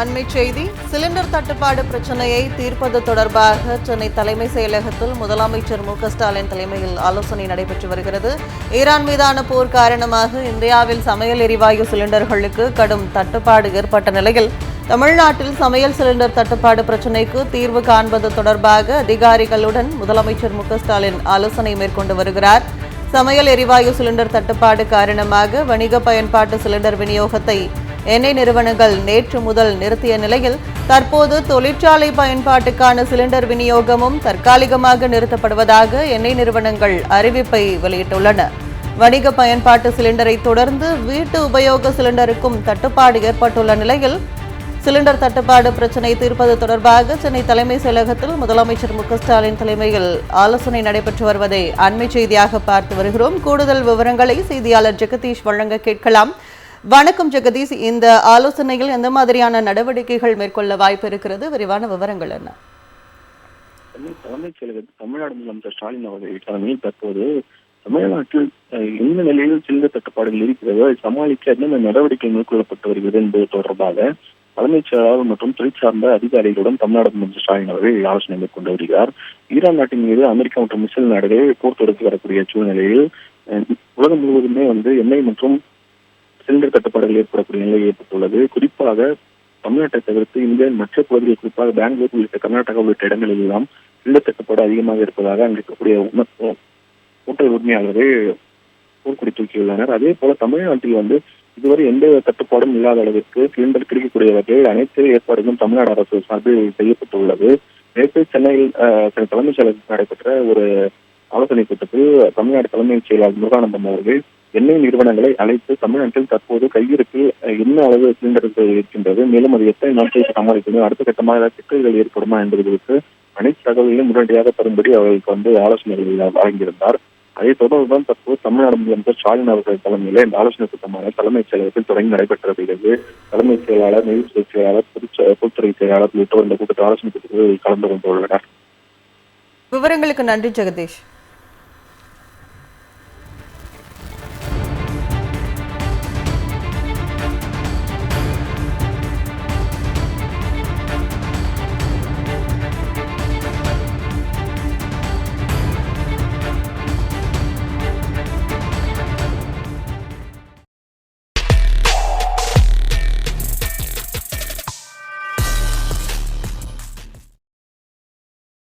அண்மை செய்தி சிலிண்டர் தட்டுப்பாடு பிரச்சனையை தீர்ப்பது தொடர்பாக சென்னை தலைமை செயலகத்தில் முதலமைச்சர் மு.க.ஸ்டாலின் தலைமையில் ஆலோசனை நடைபெற்று வருகிறது. ஈரான் மீதான போர் காரணமாக இந்தியாவில் சமையல் எரிவாயு சிலிண்டர்களுக்கு கடும் தட்டுப்பாடு ஏற்பட்ட நிலையில் தமிழ்நாட்டில் சமையல் சிலிண்டர் தட்டுப்பாடு பிரச்சினைக்கு தீர்வு காண்பது தொடர்பாக அதிகாரிகளுடன் முதலமைச்சர் மு.க.ஸ்டாலின் ஆலோசனை மேற்கொண்டு வருகிறார். சமையல் எரிவாயு சிலிண்டர் தட்டுப்பாடு காரணமாக வணிக பயன்பாட்டு சிலிண்டர் விநியோகத்தை எண்ணெய் நிறுவனங்கள் நேற்று முதல் நிறுத்திய நிலையில் தற்போது தொழிற்சாலை பயன்பாட்டுக்கான சிலிண்டர் விநியோகமும் தற்காலிகமாக நிறுத்தப்படுவதாக எண்ணெய் நிறுவனங்கள் அறிவிப்பை வெளியிட்டுள்ளன. வணிக பயன்பாட்டு சிலிண்டரை தொடர்ந்து வீட்டு உபயோக சிலிண்டருக்கும் தட்டுப்பாடு ஏற்பட்டுள்ள நிலையில் சிலிண்டர் தட்டுப்பாடு பிரச்சினை தீர்ப்பது தொடர்பாக சென்னை தலைமை செயலகத்தில் முதலமைச்சர் மு.க.ஸ்டாலின் தலைமையில் ஆலோசனை நடைபெற்று வருவதை அண்மை செய்தியாக பார்த்து வருகிறோம். கூடுதல் விவரங்களை செய்தியாளர் ஜெகதீஷ் வழங்க கேட்கலாம். வணக்கம் ஜெகதீஷ், இந்த ஆலோசனையில் எந்த மாதிரியான நடவடிக்கைகள் மேற்கொள்ள வாய்ப்பு இருக்கிறது? விரிவான விவரங்கள் என்ன? தலைமைச் செயலகத்தில் தமிழ்நாடு முதலமைச்சர் ஸ்டாலின் அவர்கள் தலைமையில் தற்போது தமிழ்நாட்டில் எந்த நிலையில் சிலிண்டர் தட்டுப்பாடுகள் இருக்கிறதோ அதை சமாளிக்க என்னென்ன நடவடிக்கை மேற்கொள்ளப்பட்டு வருகிறது என்பது தொடர்பாக தலைமைச் செயலாளர் மற்றும் துறை சார்ந்த அதிகாரிகளுடன் தமிழ்நாடு முதலமைச்சர் ஸ்டாலின் அவர்கள் ஆலோசனை மேற்கொண்டு வருகிறார். ஈரான் நாட்டின் மீது அமெரிக்கா மற்றும் இஸ்ரேல் நாடுகள் போர் தொடுத்து வரக்கூடிய சூழ்நிலையில் உலகம் முழுவதுமே எண்ணெய் மற்றும் சிலிண்டர் தட்டுப்பாடுகள் ஏற்படக்கூடிய நிலை ஏற்பட்டுள்ளது. குறிப்பாக தமிழ்நாட்டை தவிர்த்து இந்தியாவின் மற்ற பகுதிகள், குறிப்பாக பெங்களூர் உள்ளிட்ட கர்நாடகா உள்ளிட்ட இடங்களில் எல்லாம் சிலிண்டர் தட்டுப்பாடு அதிகமாக இருப்பதாக அங்கு இருக்கக்கூடிய ஹோட்டல் உரிமையாளர்கள் போர்க்குடி தூக்கியுள்ளனர். அதே போல தமிழ்நாட்டில் இதுவரை எந்த தட்டுப்பாடும் இல்லாத அளவிற்கு சிலிண்டர் கிடைக்கக்கூடிய வகையில் அனைத்து ஏற்பாடுகளும் தமிழ்நாடு அரசு சார்பில் செய்யப்பட்டுள்ளது. நேற்று சென்னையில் தலைமைச் செயலகத்தில் நடைபெற்ற ஒரு ஆலோசனை கூட்டத்தில் தமிழ்நாடு தலைமைச் செயலாளர் முருகானந்தம் அவர்கள் எண்ணெய் நிறுவனங்களை அழைத்து தமிழ்நாட்டில் தற்போது கையிருப்பில் என்ன அளவு சிலிண்டர்கள் இருக்கின்றது, மேலும் அது எத்தனை நாட்களுக்கு சமாளிக்கணும், அடுத்த கட்டமாக சிக்கல்கள் ஏற்படுமா என்பது குறித்து அனைத்து தகவல்களையும் உடனடியாக தரும்படி அவர்களுக்கு ஆலோசனைகள் வழங்கியிருந்தார். அதை தொடர்ந்துதான் தற்போது தமிழ்நாடு முதலமைச்சர் ஸ்டாலின் அவர்கள் தலைமையில் இந்த ஆலோசனை கூட்டமான தலைமைச் செயலகத்தில் தொடங்கி நடைபெற்று வருகிறது. தலைமைச் செயலாளர், நிதித்துறை செயலாளர், பொதுத்துறை செயலாளர் உள்ளிட்டோர் இந்த கூட்டத்தில் ஆலோசனை கூட்டத்தில் கலந்து கொண்டுள்ளனர். விவரங்களுக்கு நன்றி ஜெகதீஷ்.